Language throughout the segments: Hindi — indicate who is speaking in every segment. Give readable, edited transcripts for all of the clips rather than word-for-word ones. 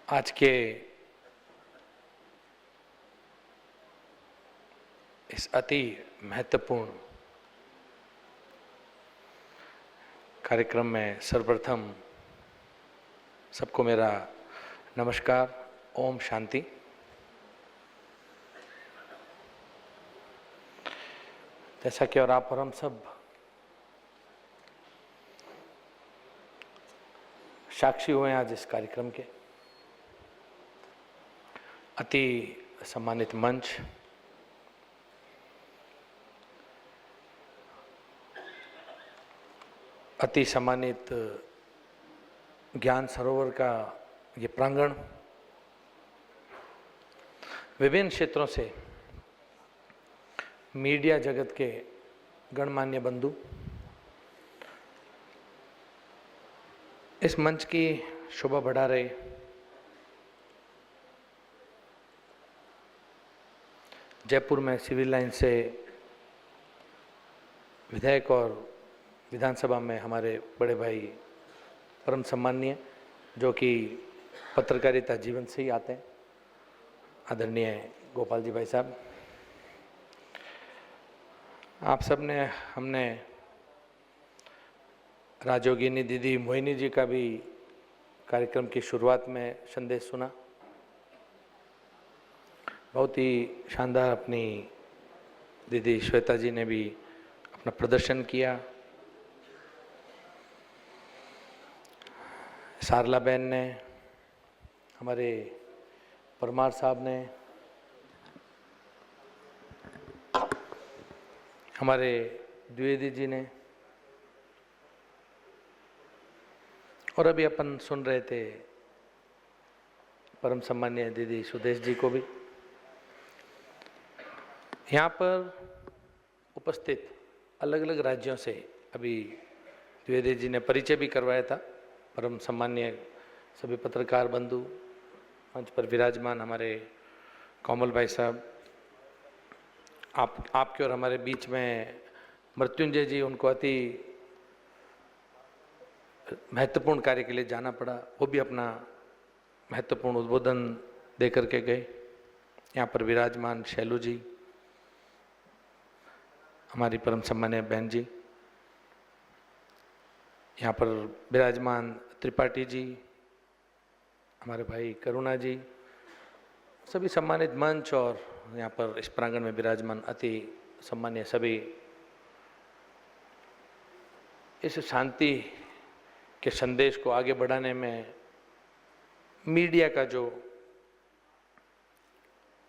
Speaker 1: आज के इस अति महत्वपूर्ण कार्यक्रम में सर्वप्रथम सबको मेरा नमस्कार। ओम शांति। जैसा कि और आप और हम सब साक्षी हुए आज इस कार्यक्रम के, अति सम्मानित मंच, अति सम्मानित ज्ञान सरोवर का ये प्रांगण, विभिन्न क्षेत्रों से मीडिया जगत के गणमान्य बंधु, इस मंच की शोभा बढ़ा रहे जयपुर में सिविल लाइन से विधायक और विधानसभा में हमारे बड़े भाई परम सम्माननीय, जो कि पत्रकारिता जीवन से ही आते हैं, आदरणीय गोपाल जी भाई साहब। आप सब ने, हमने राजयोगिनी दीदी मोहिनी जी का भी कार्यक्रम की शुरुआत में संदेश सुना। बहुत ही शानदार अपनी दीदी श्वेता जी ने भी अपना प्रदर्शन किया। सारला बहन ने, हमारे परमार साहब ने, हमारे द्विवेदी जी ने, और अभी अपन सुन रहे थे परम सम्मानीय दीदी सुदेश जी को भी। यहाँ पर उपस्थित अलग अलग राज्यों से अभी द्विवेदी जी ने परिचय भी करवाया था। परम सम्मानीय सभी पत्रकार बंधु, मंच पर विराजमान हमारे कोमल भाई साहब, आपके और हमारे बीच में मृत्युंजय जी, उनको अति महत्वपूर्ण कार्य के लिए जाना पड़ा, वो भी अपना महत्वपूर्ण उद्बोधन दे करके गए। यहाँ पर विराजमान शैलू जी, हमारी परम सम्मानीय बहन जी, यहाँ पर विराजमान त्रिपाठी जी, हमारे भाई करुणा जी, सभी सम्मानित मंच और यहाँ पर इस प्रांगण में विराजमान अति सम्मानीय सभी, इस शांति के संदेश को आगे बढ़ाने में मीडिया का जो,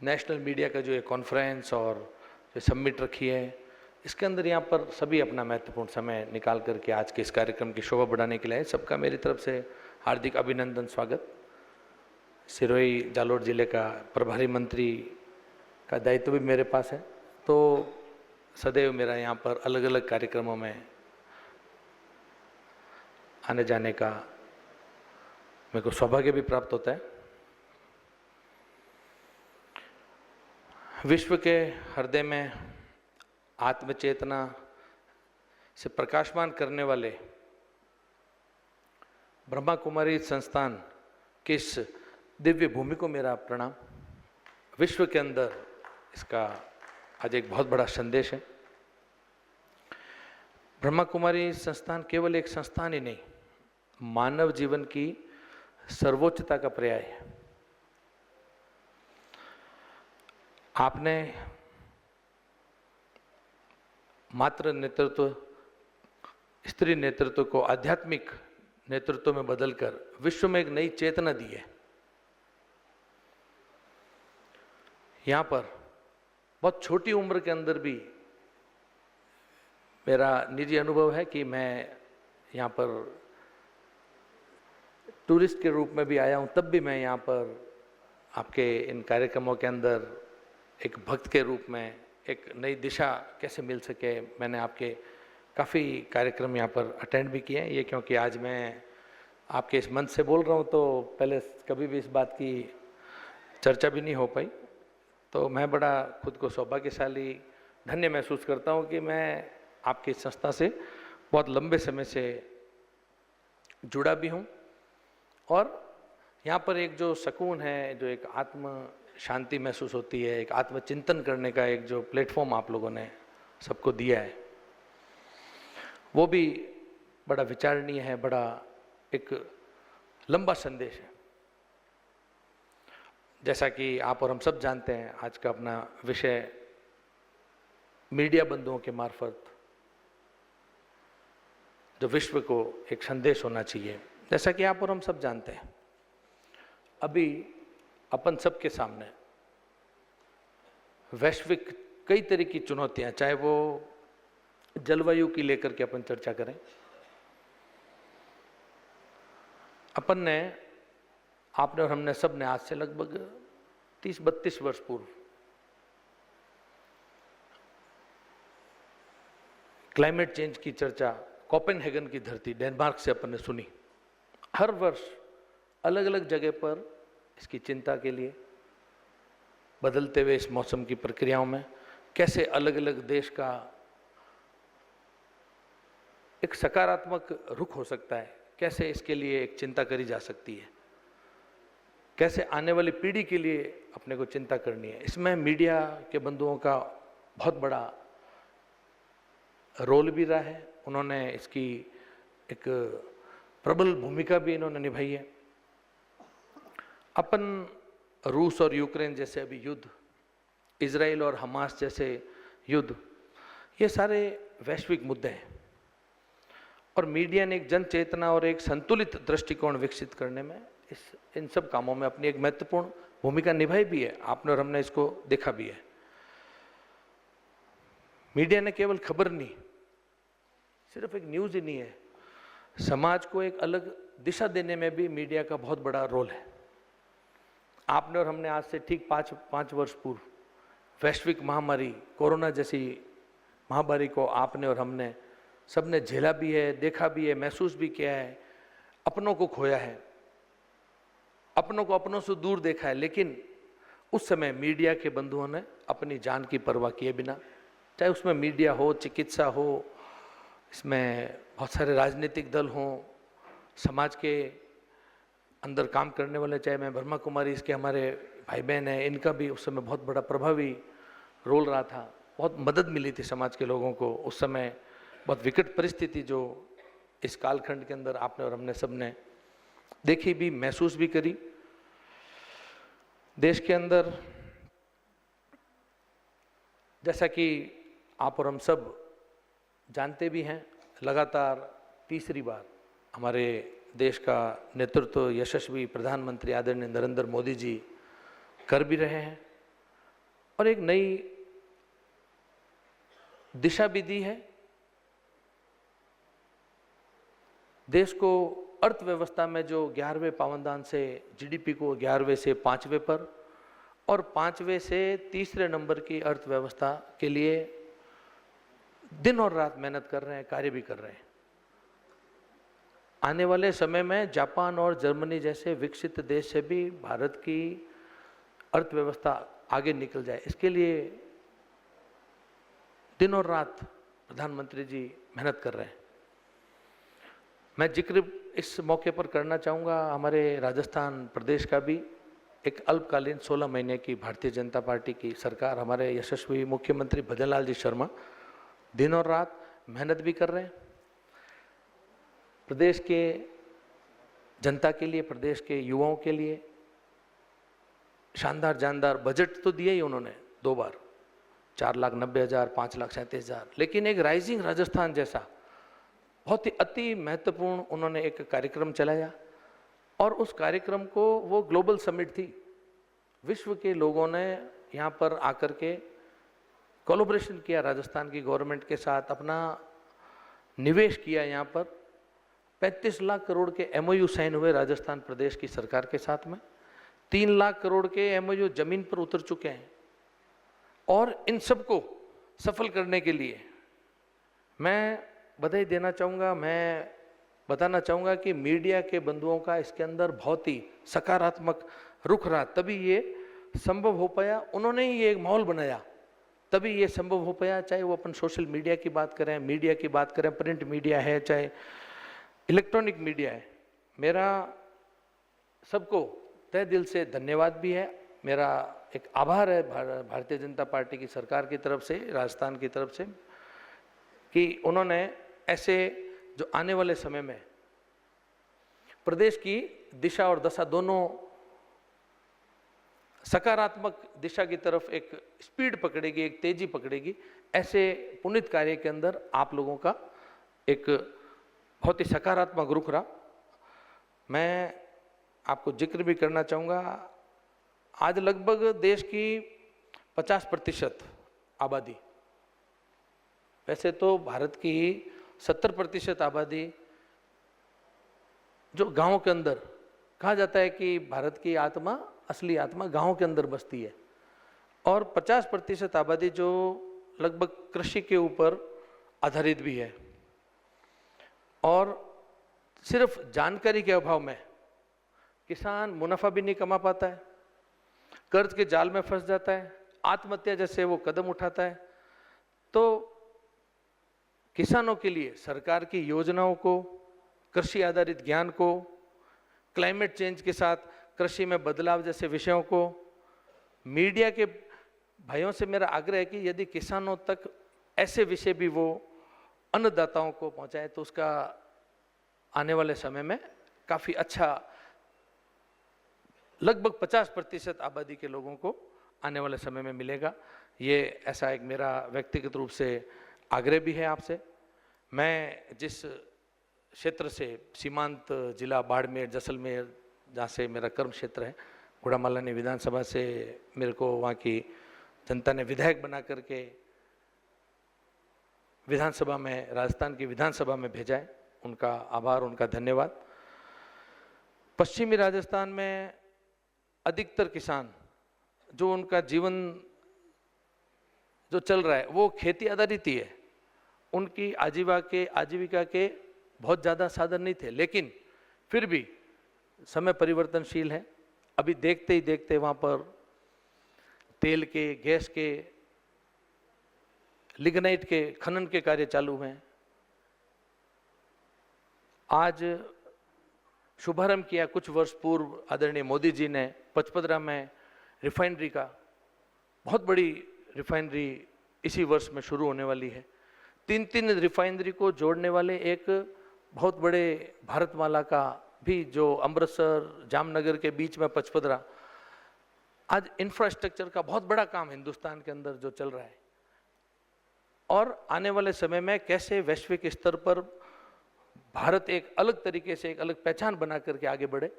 Speaker 1: नेशनल मीडिया का जो ये कॉन्फ्रेंस और जो समिट रखी है, इसके अंदर यहाँ पर सभी अपना महत्वपूर्ण समय निकाल करके आज के इस कार्यक्रम की शोभा बढ़ाने के लिए सबका मेरी तरफ से हार्दिक अभिनंदन, स्वागत। सिरोही जालोर जिले का प्रभारी मंत्री का दायित्व भी मेरे पास है, तो सदैव मेरा यहाँ पर अलग अलग कार्यक्रमों में आने जाने का मेरे को सौभाग्य भी प्राप्त होता है। विश्व के हृदय में आत्मचेतना से प्रकाशमान करने वाले ब्रह्मा कुमारी संस्थान की इस दिव्य भूमि को मेरा प्रणाम। विश्व के अंदर इसका आज एक बहुत बड़ा संदेश है। ब्रह्मा कुमारी संस्थान केवल एक संस्थान ही नहीं, मानव जीवन की सर्वोच्चता का पर्याय है। आपने मात्र नेतृत्व, स्त्री नेतृत्व को आध्यात्मिक नेतृत्व में बदलकर विश्व में एक नई चेतना दी है। यहाँ पर बहुत छोटी उम्र के अंदर भी मेरा निजी अनुभव है कि मैं यहाँ पर टूरिस्ट के रूप में भी आया हूँ, तब भी मैं यहाँ पर आपके इन कार्यक्रमों के अंदर एक भक्त के रूप में एक नई दिशा कैसे मिल सके, मैंने आपके काफ़ी कार्यक्रम यहाँ पर अटेंड भी किए हैं। ये क्योंकि आज मैं आपके इस मंच से बोल रहा हूँ, तो पहले कभी भी इस बात की चर्चा भी नहीं हो पाई, तो मैं बड़ा खुद को सौभाग्यशाली, धन्य महसूस करता हूँ कि मैं आपकी संस्था से बहुत लंबे समय से जुड़ा भी हूँ और यहाँ पर एक जो सुकून है, जो एक आत्म शांति महसूस होती है, एक आत्मचिंतन करने का एक जो प्लेटफॉर्म आप लोगों ने सबको दिया है, वो भी बड़ा विचारणीय है, बड़ा एक लंबा संदेश है। जैसा कि आप और हम सब जानते हैं, आज का अपना विषय मीडिया बंधुओं के मार्फत जो विश्व को एक संदेश होना चाहिए। जैसा कि आप और हम सब जानते हैं, अभी अपन सब के सामने वैश्विक कई तरह की चुनौतियां, चाहे वो जलवायु की लेकर के अपन चर्चा करें, अपन ने, आपने और हमने सब ने आज से लगभग 30-32 वर्ष पूर्व क्लाइमेट चेंज की चर्चा कोपेनहेगन की धरती डेनमार्क से अपन ने सुनी। हर वर्ष अलग अलग जगह पर इसकी चिंता के लिए, बदलते हुए इस मौसम की प्रक्रियाओं में कैसे अलग अलग देश का एक सकारात्मक रुख हो सकता है, कैसे इसके लिए एक चिंता करी जा सकती है, कैसे आने वाली पीढ़ी के लिए अपने को चिंता करनी है। इसमें मीडिया के बंधुओं का बहुत बड़ा रोल भी रहा है। उन्होंने इसकी एक प्रबल भूमिका भी इन्होंने निभाई है। अपन रूस और यूक्रेन जैसे अभी युद्ध, इजराइल और हमास जैसे युद्ध, ये सारे वैश्विक मुद्दे हैं और मीडिया ने एक जन चेतना और एक संतुलित दृष्टिकोण विकसित करने में इन सब कामों में अपनी एक महत्वपूर्ण भूमिका निभाई भी है। आपने और हमने इसको देखा भी है। मीडिया ने केवल खबर नहीं, सिर्फ एक न्यूज़ ही नहीं है, समाज को एक अलग दिशा देने में भी मीडिया का बहुत बड़ा रोल है। आपने और हमने आज से ठीक पाँच वर्ष पूर्व वैश्विक महामारी कोरोना जैसी महामारी को आपने और हमने सबने झेला भी है, देखा भी है, महसूस भी किया है, अपनों को खोया है, अपनों को अपनों से दूर देखा है। लेकिन उस समय मीडिया के बंधुओं ने अपनी जान की परवाह किए बिना, चाहे उसमें मीडिया हो, चिकित्सा हो, इसमें बहुत सारे राजनीतिक दल हों, समाज के अंदर काम करने वाले, चाहे मैं ब्रह्मा कुमारी इसके हमारे भाई बहन हैं, इनका भी उस समय बहुत बड़ा प्रभावी रोल रहा था। बहुत मदद मिली थी समाज के लोगों को उस समय। बहुत विकट परिस्थिति जो इस कालखंड के अंदर आपने और हमने सब ने देखी भी, महसूस भी करी। देश के अंदर जैसा कि आप और हम सब जानते भी हैं, लगातार तीसरी बार हमारे देश का नेतृत्व यशस्वी प्रधानमंत्री आदरणीय नरेंद्र मोदी जी कर भी रहे हैं और एक नई दिशा भी दी है। देश को अर्थव्यवस्था में जो 11वें पावनदान से जीडीपी को 11वें से 5वें पर और 5वें से 3रे नंबर की अर्थव्यवस्था के लिए दिन और रात मेहनत कर रहे हैं, कार्य भी कर रहे हैं। आने वाले समय में जापान और जर्मनी जैसे विकसित देश से भी भारत की अर्थव्यवस्था आगे निकल जाए, इसके लिए दिन और रात प्रधानमंत्री जी मेहनत कर रहे हैं। मैं जिक्र इस मौके पर करना चाहूँगा हमारे राजस्थान प्रदेश का भी। एक अल्पकालीन 16 महीने की भारतीय जनता पार्टी की सरकार, हमारे यशस्वी मुख्यमंत्री भजन लाल जी शर्मा दिन और रात मेहनत भी कर रहे हैं। प्रदेश के जनता के लिए, प्रदेश के युवाओं के लिए शानदार जानदार बजट तो दिए ही उन्होंने 2 बार, 4,90,000, 5,37,000। लेकिन एक राइजिंग राजस्थान जैसा बहुत ही अति महत्वपूर्ण उन्होंने एक कार्यक्रम चलाया और उस कार्यक्रम को वो ग्लोबल समिट थी। विश्व के लोगों ने यहाँ पर आकर के कोलैबोरेशन किया, राजस्थान की गवर्नमेंट के साथ अपना निवेश किया। यहाँ पर 35 लाख करोड़ के MOU साइन हुए राजस्थान प्रदेश की सरकार के साथ में। 3 लाख करोड़ के MOU जमीन पर उतर चुके हैं और इन सबको सफल करने के लिए मैं बधाई देना चाहूँगा। मैं बताना चाहूँगा कि मीडिया के बंधुओं का इसके अंदर बहुत ही सकारात्मक रुख रहा, तभी ये संभव हो पाया। उन्होंने ही ये एक माहौल बनाया, तभी ये संभव हो पाया। चाहे वो अपन सोशल मीडिया की बात करें, मीडिया की बात करें, प्रिंट मीडिया है, चाहे इलेक्ट्रॉनिक मीडिया है। मेरा सबको तहे दिल से धन्यवाद भी है, मेरा एक आभार है भारतीय जनता पार्टी की सरकार की तरफ से, राजस्थान की तरफ से, कि उन्होंने ऐसे जो आने वाले समय में प्रदेश की दिशा और दशा दोनों सकारात्मक दिशा की तरफ एक स्पीड पकड़ेगी, एक तेजी पकड़ेगी, ऐसे पुनीत कार्य के अंदर आप लोगों का एक बहुत ही सकारात्मक रुख रहा। मैं आपको जिक्र भी करना चाहूँगा, आज लगभग देश की 50% आबादी, वैसे तो भारत की 70% आबादी जो गांवों के अंदर, कहा जाता है कि भारत की आत्मा, असली आत्मा गांवों के अंदर बसती है, और 50% आबादी जो लगभग कृषि के ऊपर आधारित भी है, और सिर्फ जानकारी के अभाव में किसान मुनाफा भी नहीं कमा पाता है, कर्ज के जाल में फंस जाता है, आत्महत्या जैसे वो कदम उठाता है। तो किसानों के लिए सरकार की योजनाओं को, कृषि आधारित ज्ञान को, क्लाइमेट चेंज के साथ कृषि में बदलाव जैसे विषयों को, मीडिया के भाइयों से मेरा आग्रह है कि यदि किसानों तक ऐसे विषय भी वो अन्नदाताओं को पहुंचाए तो उसका आने वाले समय में काफ़ी अच्छा, लगभग 50% आबादी के लोगों को आने वाले समय में मिलेगा। ये ऐसा एक मेरा व्यक्तिगत रूप से आग्रह भी है आपसे। मैं जिस क्षेत्र से, सीमांत जिला बाड़मेर, जैसलमेर, जहाँ से मेरा कर्म क्षेत्र है, गुड़ामालानी विधानसभा से मेरे को वहाँ की जनता ने विधायक बना करके विधानसभा में, राजस्थान की विधानसभा में भेजा है, उनका आभार, उनका धन्यवाद। पश्चिमी राजस्थान में अधिकतर किसान, जो उनका जीवन जो चल रहा है वो खेती आधारित ही है, उनकी आजीविका के बहुत ज़्यादा साधन नहीं थे, लेकिन फिर भी समय परिवर्तनशील है। अभी देखते ही देखते वहाँ पर तेल के, गैस के, लिग्नाइट के खनन के कार्य चालू हैं। आज शुभारंभ किया कुछ वर्ष पूर्व आदरणीय मोदी जी ने पचपदरा में रिफाइनरी का, बहुत बड़ी रिफाइनरी इसी वर्ष में शुरू होने वाली है। 3 रिफाइनरी को जोड़ने वाले एक बहुत बड़े भारतमाला का भी, जो अमृतसर जामनगर के बीच में पचपदरा, आज इंफ्रास्ट्रक्चर का बहुत बड़ा काम हिंदुस्तान के अंदर जो चल रहा है, और आने वाले समय में कैसे वैश्विक स्तर पर भारत एक अलग तरीके से, एक अलग पहचान बना करके आगे बढ़े।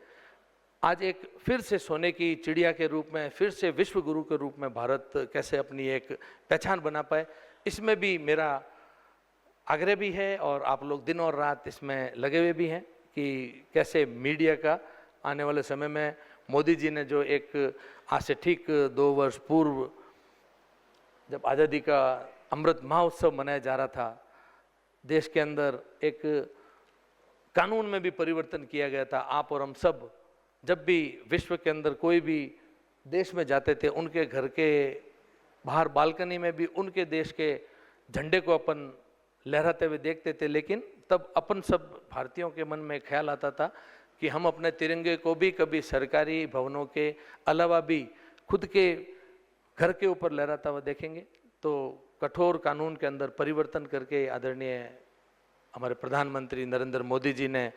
Speaker 1: आज एक फिर से सोने की चिड़िया के रूप में, फिर से विश्व गुरु के रूप में भारत कैसे अपनी एक पहचान बना पाए, इसमें भी मेरा आग्रह भी है, और आप लोग दिन और रात इसमें लगे हुए भी हैं कि कैसे मीडिया का आने वाले समय में, मोदी जी ने जो एक आज से ठीक 2 वर्ष पूर्व जब आज़ादी का अमृत महोत्सव मनाया जा रहा था, देश के अंदर एक कानून में भी परिवर्तन किया गया था। आप और हम सब जब भी विश्व के अंदर कोई भी देश में जाते थे, उनके घर के बाहर बालकनी में भी उनके देश के झंडे को अपन लहराते हुए देखते थे, लेकिन तब अपन सब भारतीयों के मन में ख्याल आता था कि हम अपने तिरंगे को भी कभी सरकारी भवनों के अलावा भी खुद के घर के ऊपर लहराता हुआ देखेंगे। तो कठोर कानून के अंदर परिवर्तन करके आदरणीय हमारे प्रधानमंत्री नरेंद्र मोदी जी ने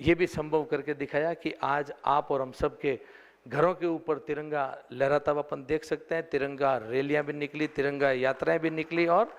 Speaker 1: ये भी संभव करके दिखाया कि आज आप और हम सब के घरों के ऊपर तिरंगा लहराता हुआ अपन देख सकते हैं। तिरंगा रैलियां भी निकली, तिरंगा यात्राएं भी निकली, और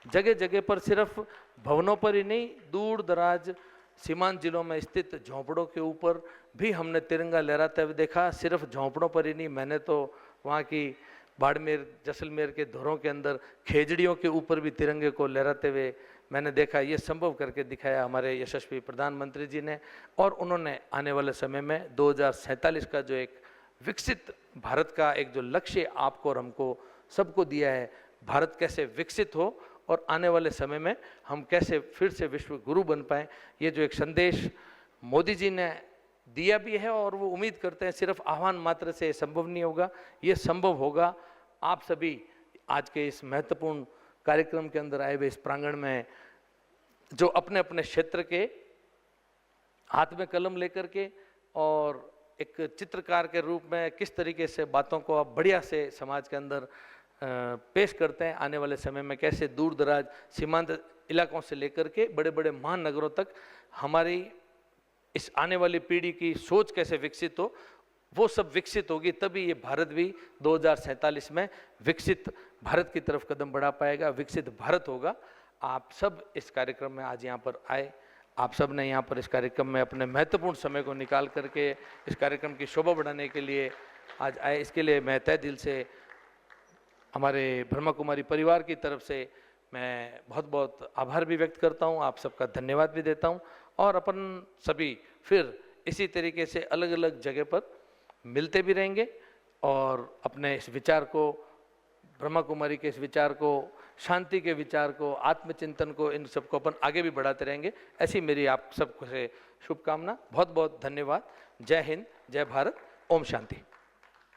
Speaker 1: जगह जगह पर सिर्फ भवनों पर ही नहीं, दूर दराज सीमांत जिलों में स्थित झोंपड़ों के ऊपर भी हमने तिरंगा लहराते हुए देखा। सिर्फ झोंपड़ों पर ही नहीं, मैंने तो वहाँ की बाड़मेर, जैसलमेर के धोरों के अंदर खेजड़ियों के ऊपर भी तिरंगे को लहराते हुए मैंने देखा। ये संभव करके दिखाया हमारे यशस्वी प्रधानमंत्री जी ने, और उन्होंने आने वाले समय में 2047 का जो एक विकसित भारत का एक जो लक्ष्य आपको और हमको सबको दिया है, भारत कैसे विकसित हो और आने वाले समय में हम कैसे फिर से विश्व गुरु बन पाएँ, ये जो एक संदेश मोदी जी ने दिया भी है, और वो उम्मीद करते हैं सिर्फ आह्वान मात्र से संभव नहीं होगा, ये संभव होगा आप सभी आज के इस महत्वपूर्ण कार्यक्रम के अंदर आए हुए इस प्रांगण में, जो अपने अपने क्षेत्र के हाथ में कलम लेकर के और एक चित्रकार के रूप में किस तरीके से बातों को आप बढ़िया से समाज के अंदर पेश करते हैं, आने वाले समय में कैसे दूर दराज सीमांत इलाकों से लेकर के बड़े बड़े महानगरों तक हमारी इस आने वाली पीढ़ी की सोच कैसे विकसित हो, वो सब विकसित होगी, तभी ये भारत भी 2047 में विकसित भारत की तरफ कदम बढ़ा पाएगा, विकसित भारत होगा। आप सब इस कार्यक्रम में आज यहाँ पर आए, आप सब ने यहाँ पर इस कार्यक्रम में अपने महत्वपूर्ण समय को निकाल करके इस कार्यक्रम की शोभा बढ़ाने के लिए आज आए, इसके लिए मैं तहे दिल से हमारे ब्रह्मा कुमारी परिवार की तरफ से मैं बहुत बहुत आभार भी व्यक्त करता हूँ, आप सबका धन्यवाद भी देता हूँ। और अपन सभी फिर इसी तरीके से अलग अलग जगह पर मिलते भी रहेंगे और अपने इस विचार को, ब्रह्मा कुमारी के इस विचार को, शांति के विचार को, आत्मचिंतन को, इन सबको अपन आगे भी बढ़ाते रहेंगे। ऐसी मेरी आप सबको से शुभकामना। बहुत बहुत धन्यवाद। जय हिंद, जय भारत, ओम शांति।